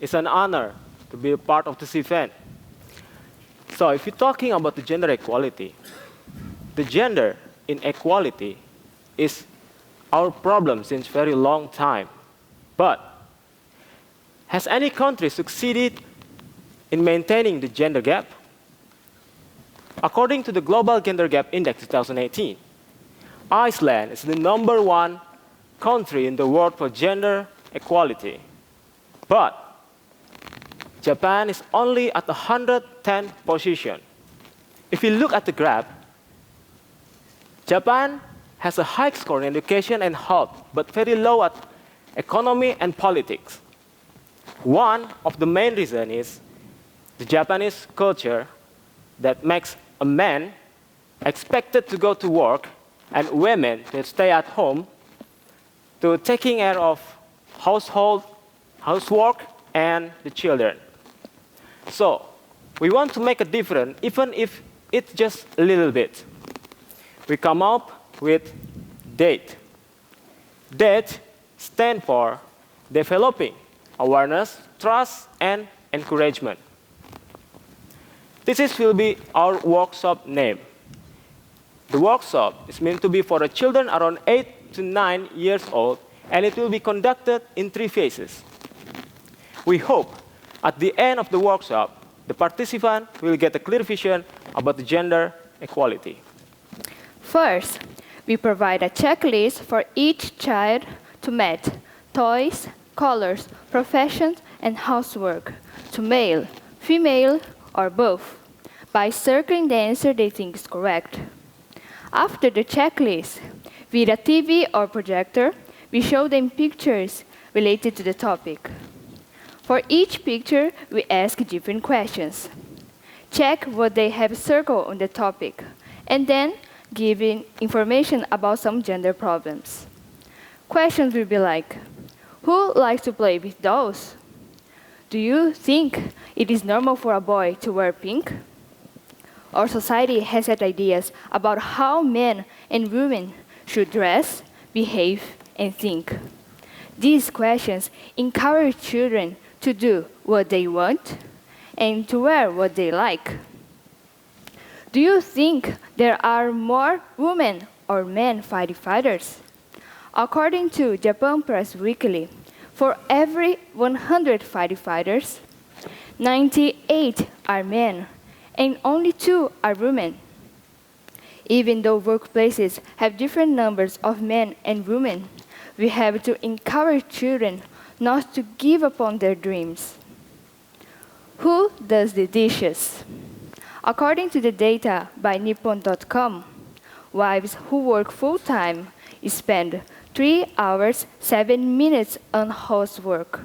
It's an honor to be a part of this event. So if you're talking about the gender equality, the gender inequality is our problem since very long time. But has any country succeeded in maintaining the gender gap? According to the Global Gender Gap Index 2018, Iceland is the #1 country in the world for gender equality. But Japan is only at the 110th position. If you look at the graph, Japan has a high score in education and health, but very low at economy and politics. One of the main reasons is the Japanese culture that makes a man expected to go to work and women to stay at home to taking care of housework and the children. So we want to make a difference, even if it's just a little bit. We come up with DATE. DATE stands for developing awareness, trust, and encouragement. Will be our workshop name. The workshop is meant to be for the children around 8 to 9 years old, and it will be conducted in 3 phases. We hope at the end of the workshop, the participant will get a clear vision about the gender equality. First, we provide a checklist for each child to match toys, colors, professions, and housework to male, female, or both by circling the answer they think is correct. After the checklist, with a TV or projector, we show them pictures related to the topic. For each picture, we ask different questions. Check what they have circled on the topic, and then give information about some gender problems. Questions will be like, who likes to play with dolls? Do you think it is normal for a boy to wear pink? Our society has had ideas about how men and women should dress, behave, and think. These questions encourage children to do what they want and to wear what they like. Do you think there are more women or men firefighters? According to Japan Press Weekly, for every 100 firefighters, 98 are men and only 2 are women. Even though workplaces have different numbers of men and women, we have to encourage children not to give up on their dreams. Who does the dishes? According to the data by Nippon.com, wives who work full-time spend 3 hours, 7 minutes on housework,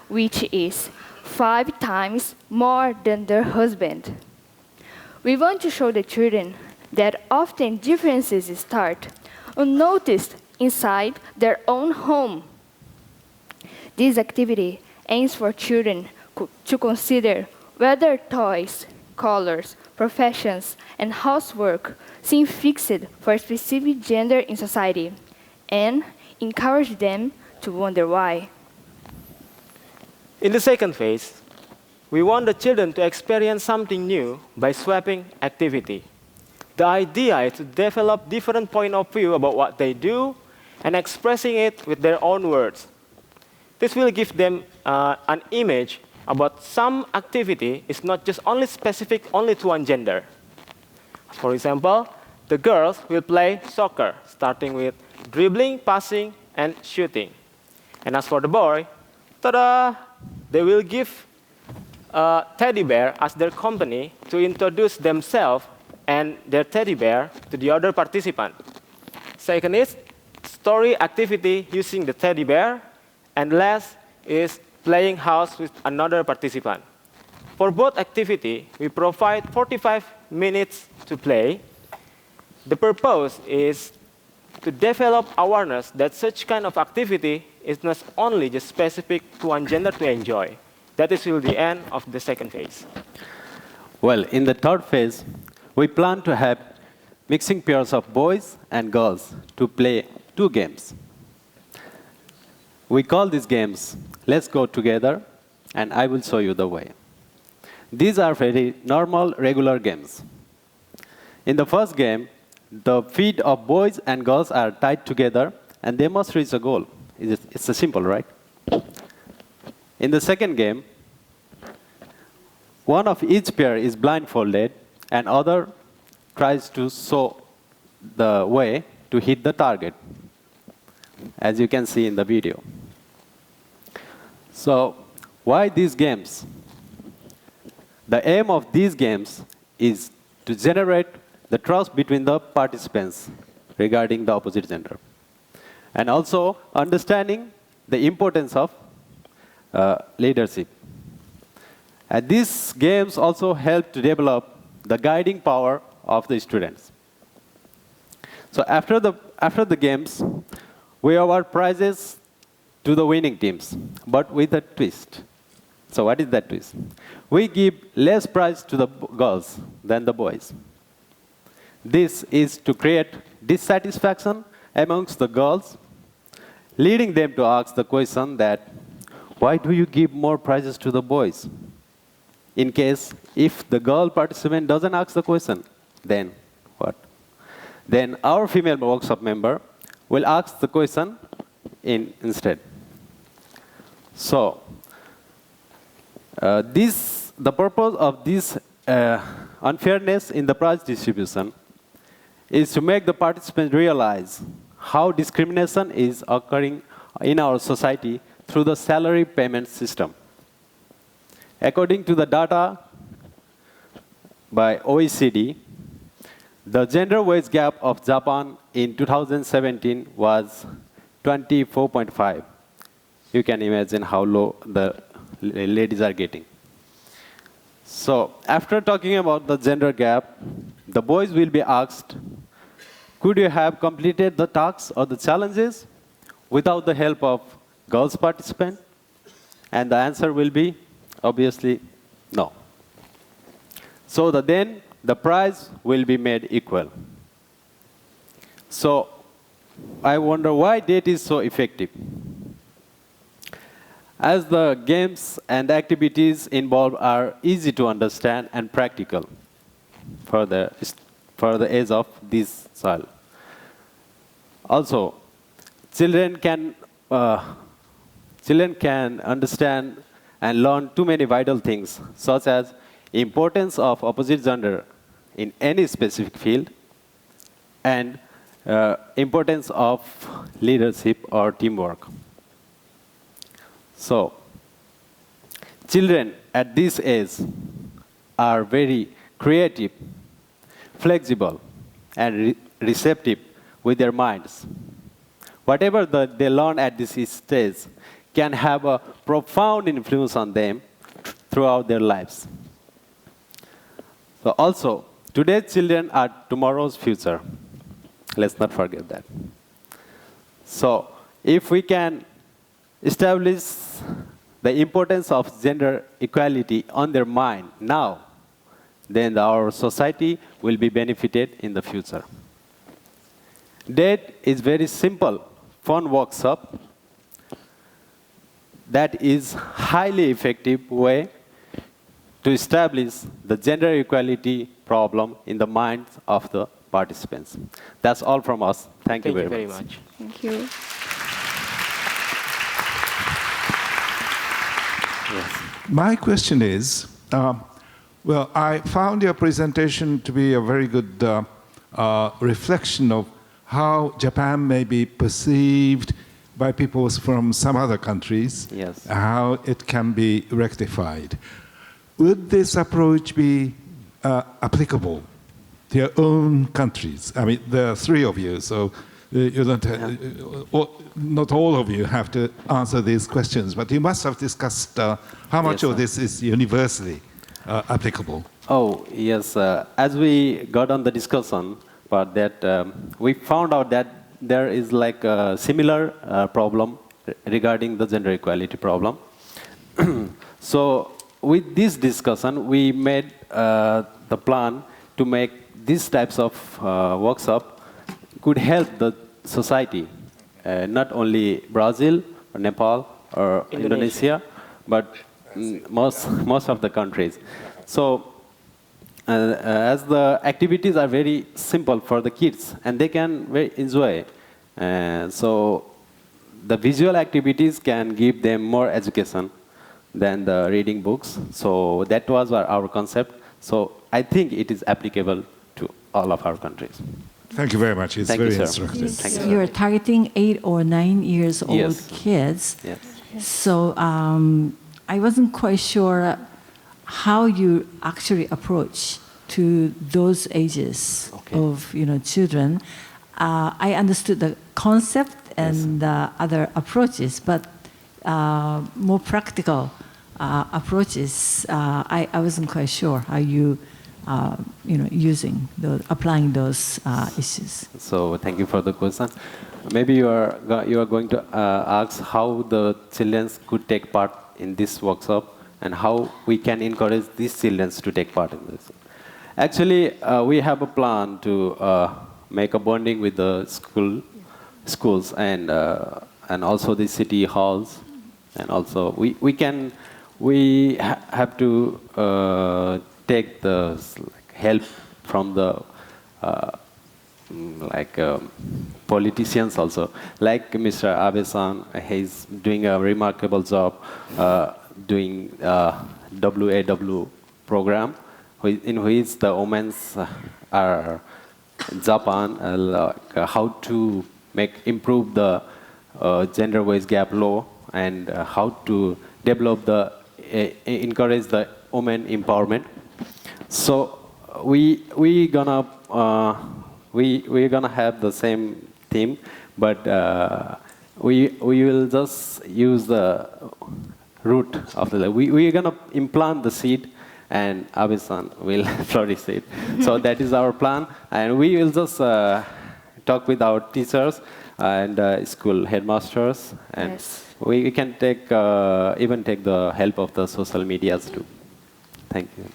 which is 5 times more than their husband. We want to show the children that often differences start unnoticed inside their own home. This activity aims for children to consider whether toys, colors, professions, and housework seem fixed for a specific gender in society, and encourage them to wonder why. In the second phase, we want the children to experience something new by swapping activity. The idea is to develop different point of view about what they do and expressing it with their own words. This will give them an image about some activity is not just only specific only to one gender. For example, the girls will play soccer, starting with dribbling, passing, and shooting. And as for the boy, ta-da! They will give a teddy bear as their company to introduce themselves and their teddy bear to the other participant. Second is story activity using the teddy bear, and last is playing house with another participant. For both activity, we provide 45 minutes to play. The purpose is to develop awareness that such kind of activity is not only just specific to one gender to enjoy. That is till the end of the second phase. Well, in the third phase, we plan to have mixing pairs of boys and girls to play 2 games. We call these games Let's Go Together and I will show you the way. These are very normal, regular games. In the first game, the feet of boys and girls are tied together, and they must reach a goal. It's a simple, right? In the second game, one of each pair is blindfolded, and other tries to show the way to hit the target, as you can see in the video. So, why these games? The aim of these games is to generate the trust between the participants regarding the opposite gender, and also understanding the importance of leadership. And these games also help to develop the guiding power of the students. So after the games, we award prizes to the winning teams, but with a twist. So what is that twist? We give less prize to the girls than the boys. This is to create dissatisfaction amongst the girls, leading them to ask the question that, why do you give more prizes to the boys? In case, if the girl participant doesn't ask the question, then what? Then our female workshop member will ask the question instead. So, the purpose of this unfairness in the prize distribution is to make the participants realize how discrimination is occurring in our society through the salary payment system. According to the data by OECD, the gender wage gap of Japan in 2017 was 24.5. You can imagine how low the ladies are getting. So, after talking about the gender gap, the boys will be asked, could you have completed the tasks or the challenges without the help of girls participant? And the answer will be, obviously, no. So then the prize will be made equal. So I wonder why that is so effective. As the games and activities involved are easy to understand and practical for the age of this child. Also, children can understand and learn too many vital things, such as importance of opposite gender in any specific field, and importance of leadership or teamwork. So, children at this age are very creative, flexible, and receptive with their minds. Whatever they learn at this stage can have a profound influence on them throughout their lives. So also, today's children are tomorrow's future. Let's not forget that. So, if we can establish the importance of gender equality on their mind now, then our society will be benefited in the future. That is very simple, fun workshop that is highly effective way to establish the gender equality problem in the minds of the participants. That's all from us. Thank you very much. Thank you. Yes. My question is, well, I found your presentation to be a very good reflection of how Japan may be perceived by people from some other countries, Yes. how it can be rectified. Would this approach be applicable to your own countries? I mean, there are three of you, so you don't, not all of you have to answer these questions, but you must have discussed how much Yes, of this is universally applicable. Oh, yes. As we got on the discussion about that, we found out that there is like a similar problem regarding the gender equality problem. So with this discussion, we made the plan to make these types of workshop could help the society, not only Brazil or Nepal or Indonesia, but most of the countries. So as the activities are very simple for the kids and they can very enjoy, so the visual activities can give them more education than the reading books. So that was our concept. So I think it is applicable to all of our countries. Thank you very much. It's Thank you, very sir. instructive. Thank you. You're targeting 8 or 9 years old Yes. kids. Yes. So I wasn't quite sure how you actually approach to those ages Okay. of children. I understood the concept and the other approaches, but more practical approaches, I wasn't quite sure how you applying those issues. So thank you for the question. Maybe you are going to ask how the children could take part in this workshop and how we can encourage these children to take part in this. Actually, we have a plan to make a bonding with the schools and also the city halls, and also we have to take the help from the politicians also, like Mr. Abe-san. He's doing a remarkable job doing WAW program, in which the women are Japan, how to improve the gender wage gap law and how to develop encourage the women empowerment. So we're gonna have the same theme, but we will just use the root of we're gonna implant the seed, and Abe-san will flourish it. So that is our plan, and we will just talk with our teachers and school headmasters, and Yes. we can even take the help of the social medias too. Thank you.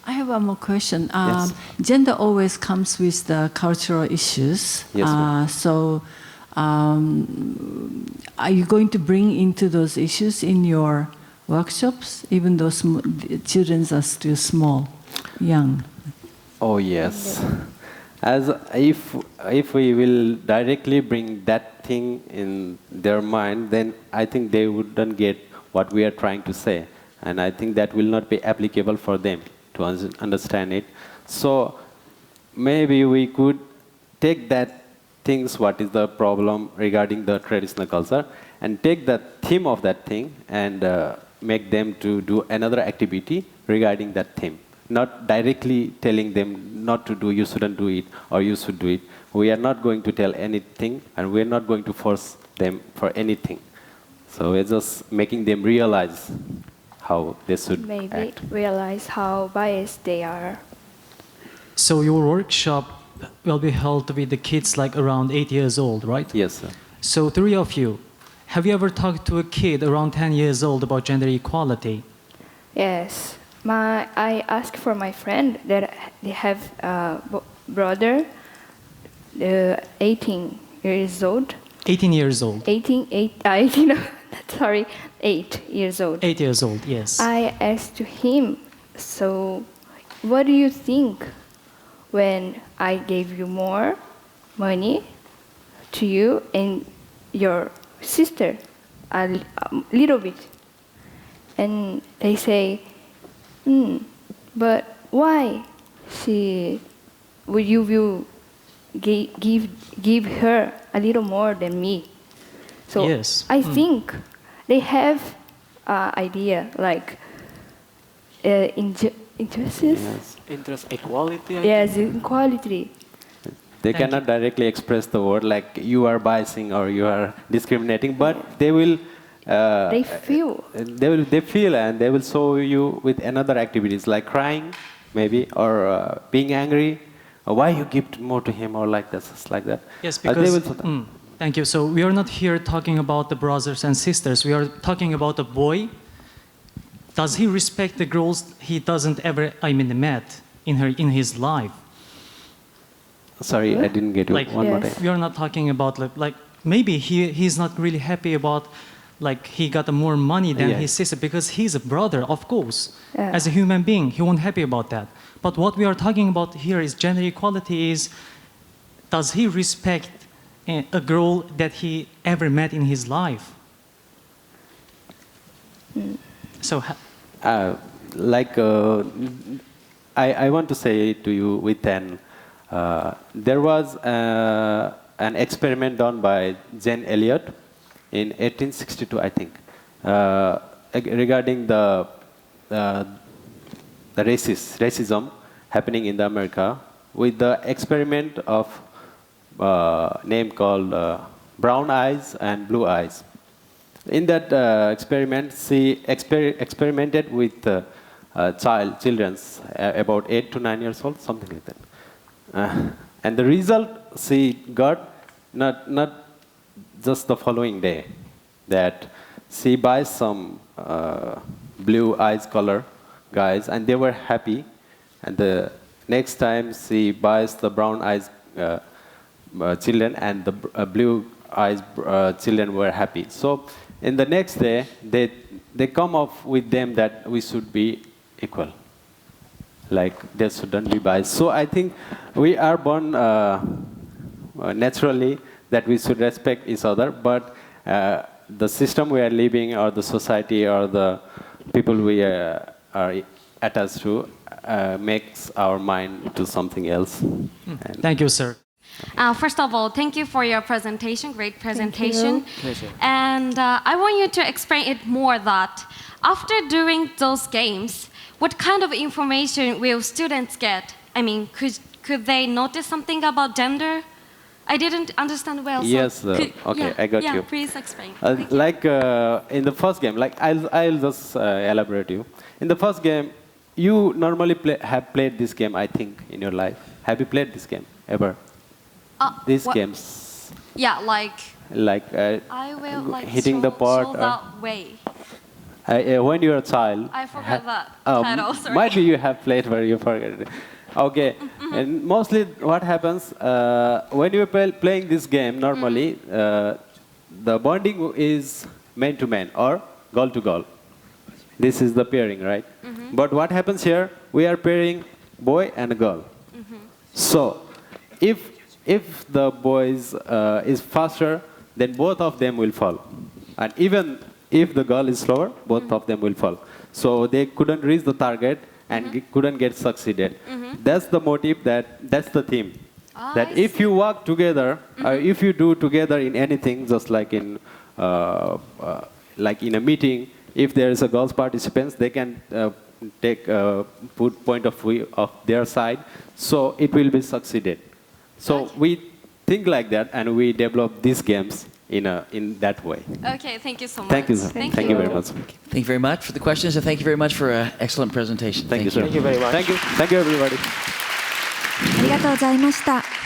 I have one more question. Yes. Gender always comes with the cultural issues. Yes, ma'am. So, are you going to bring into those issues in your workshops, even though children are still small, young? Oh yes. As if we will directly bring that thing in their mind, then I think they wouldn't get what we are trying to say, and I think that will not be applicable for them to understand it. So maybe we could take that things, what is the problem regarding the traditional culture, and take the theme of that thing and make them to do another activity regarding that theme. Not directly telling them not to do, you shouldn't do it, or you should do it. We are not going to tell anything, and we are not going to force them for anything. So we're just making them realize how they should Maybe act. realize how biased they are. So your workshop will be held with the kids like around 8 years old, right? Yes, sir. So 3 of you, have you ever talked to a kid around 10 years old about gender equality? Yes. I asked for my friend that they have a brother, 18 years old. 18 years old. 8 years old. 8 years old, yes. I asked him, so what do you think when I gave you more money to you and your sister a little bit? And they say, but why you will give her a little more than me? So Yes. I think they have idea like injustice. Yes. Interest equality. Yes, equality. They Thank cannot directly express the word like you are biasing or you are discriminating, but they will. They feel. They feel, and they will show you with another activities like crying, maybe, or being angry. Or why you give more to him, or like this, like that. Yes, They because... will show that. Thank you. So we are not here talking about the brothers and sisters. We are talking about a boy. Does he respect the girls he doesn't ever, met in his life? Sorry, I didn't get you. Like, One more Yes. time. We are not talking about like maybe he's not really happy about like he got more money than Yeah. his sister because he's a brother, of course. Yeah. As a human being, he won't happy about that. But what we are talking about here is gender equality is, does he respect a girl that he ever met in his life? So, I want to say to you with there was an experiment done by Jane Elliott in 1862, I think, regarding the racism happening in the America, with the experiment of name called brown eyes and blue eyes. In that experiment, she experimented with children about 8 to 9 years old, something like that. And the result she got not just the following day, that she buys some blue eyes color guys, and they were happy. And the next time she buys the brown eyes children, and the blue eyes children were happy. So in the next day, they come up with them that we should be equal. Like there shouldn't be bias. So I think we are born naturally that we should respect each other, but the system we are living, or the society, or the people we are attached to makes our mind do something else. thank you, sir. First of all, thank you for your presentation, great presentation. Pleasure. And I want you to explain it more that after doing those games, what kind of information will students get? I mean, could they notice something about gender? I didn't understand well. So Yes, okay, I got you. Yeah, please explain. Thank you. Like in the first game, like I'll just elaborate you. In the first game, you normally have played this game, I think, in your life. Have you played this game ever? These What- games, Yeah, like I will like hitting the pot, show that way. when you're a child. I forgot that title. Sorry. Might be you have played where you forget it. Okay, and mostly what happens when you're playing this game, normally the bonding is man to man or goal to goal. This is the pairing, right? But what happens here, we are pairing boy and a girl. So if the boy is faster, then both of them will fall. And even if the girl is slower, both of them will fall. So they couldn't reach the target and couldn't get succeeded. That's the motive, that's the theme. That I if you work together, if you do together in anything, just like in a meeting, if there is a girls participants, they can put point of view of their side, so it will be succeeded. So we think like that, and we develop these games in that way. Okay, thank you so much. Thank you, sir. Thank you very much. Thank you very much for the questions, and thank you very much for an excellent presentation. Thank you, sir. Thank you very much. Thank you, everybody. ありがとうございました。